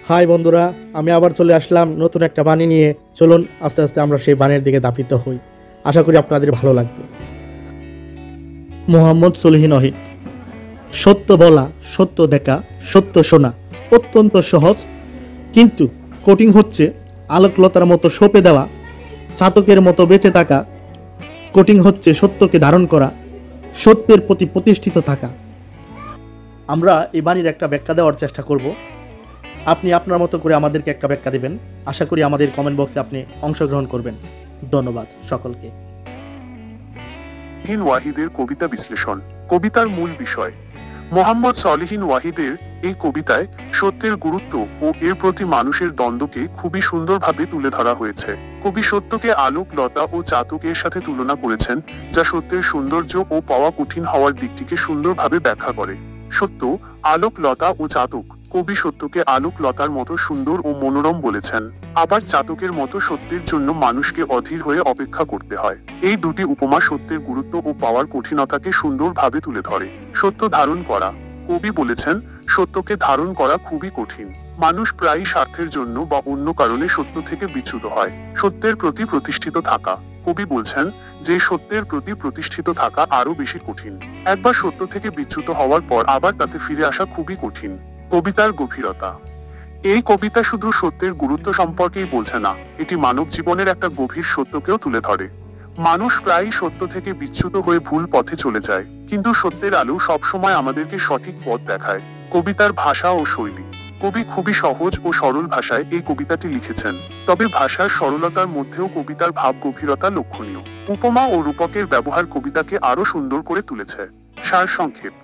High বন্ধুরা, আমি আবার চলে আসলাম নতুন একটা বাণী নিয়ে। চলুন আস্তে আস্তে আমরা সেই বাণীর দিকে ধাবিত হই। আশা করি আপনাদের ভালো লাগবে। মোহাম্মদ সলিহিন ওয়াহিদ। সত্য বলা, সত্য দেখা, সত্য শোনা অত্যন্ত সহজ, কিন্তু কঠিন হচ্ছে আলোকলতার মতো সঁপে দেওয়া, চাতকের মতো বেঁচে থাকা। কঠিন হচ্ছে সত্যকে ধারণ করা, সত্যের প্রতি প্রতিষ্ঠিত থাকা। আমরা এই বাণীর একটা ব্যাখ্যা দেওয়ার চেষ্টা করব। আপনি আপনার মতো করে আমাদেরকে একটা ব্যাখ্যা দেবেন। আশা করি আমাদের কমেন্ট বক্সে আপনি অংশগ্রহণ করবেন। ধন্যবাদ সকলকে। সলিহিন ওয়াহিদের কবিতা বিশ্লেষণ। কবিতার মূল বিষয়। মোহাম্মদ সলিহিন ওয়াহিদের এই কবিতায় সত্যের গুরুত্ব ও এর প্রতি মানুষের দ্বন্দ্বকে খুবই সুন্দরভাবে তুলে ধরা হয়েছে। কবি সত্যকে আলোক, লতা ও চাতকের সাথে তুলনা করেছেন, যা সত্যের সৌন্দর্য ও পাওয়া কঠিন হওয়ার দিকটিকে সুন্দরভাবে ব্যাখ্যা করে। সত্য, আলোক, লতা ও চাতক। কবি সত্যকে আলোক লতার মতো সুন্দর ও মনোরম বলেছেন, আবার চাতকের মতো সত্যের জন্য মানুষকে অধীর হয়ে অপেক্ষা করতে হয়। এই দুটি উপমা সত্যের গুরুত্ব ও পাওয়ার কঠিনতাকে সুন্দরভাবে তুলে ধরে। সত্য ধারণ করা। কবি বলেছেন, সত্যকে ধারণ করা খুবই কঠিন। মানুষ প্রায়ই স্বার্থের জন্য বা অন্য কারণে সত্য থেকে বিচ্যুত হয়। সত্যের প্রতি প্রতিষ্ঠিত থাকা। কবি বলছেন যে সত্যের প্রতি প্রতিষ্ঠিত থাকা আরো বেশি কঠিন। একবার সত্য থেকে বিচ্যুত হওয়ার পর আবার তাতে ফিরে আসা খুবই কঠিন। কবিতার গভীরতা। এই কবিতা শুধু সত্যের গুরুত্ব সম্পর্কেই বলছে না, এটি মানব জীবনের একটা গভীর সত্যকেও তুলে ধরে। মানুষ প্রায়ই সত্য থেকে বিচ্যুত হয়ে ভুল পথে চলে যায়, কিন্তু সত্যের আলো সবসময় আমাদেরকে সঠিক পথ দেখায়। কবিতার ভাষা ও শৈলী। কবি খুবই সহজ ও সরল ভাষায় এই কবিতাটি লিখেছেন, তবে ভাষার সরলতার মধ্যেও কবিতার ভাব গভীরতা লক্ষণীয়। উপমা ও রূপকের ব্যবহার কবিতাকে আরো সুন্দর করে তুলেছে। সারসংক্ষেপ।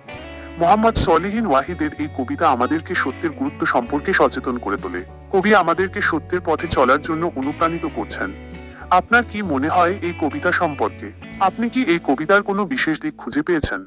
মোহাম্মদ সলিহিন ওয়াহিদের এই কবিতা আমাদেরকে সত্যের গুরুত্ব সম্পর্কে সচেতন করে তোলে। কবি আমাদেরকে সত্যের পথে চলার জন্য অনুপ্রাণিত করছেন। আপনার কি মনে হয় এই কবিতা সম্পর্কে? আপনি কি এই কবিতার কোনো বিশেষ দিক খুঁজে পেয়েছেন?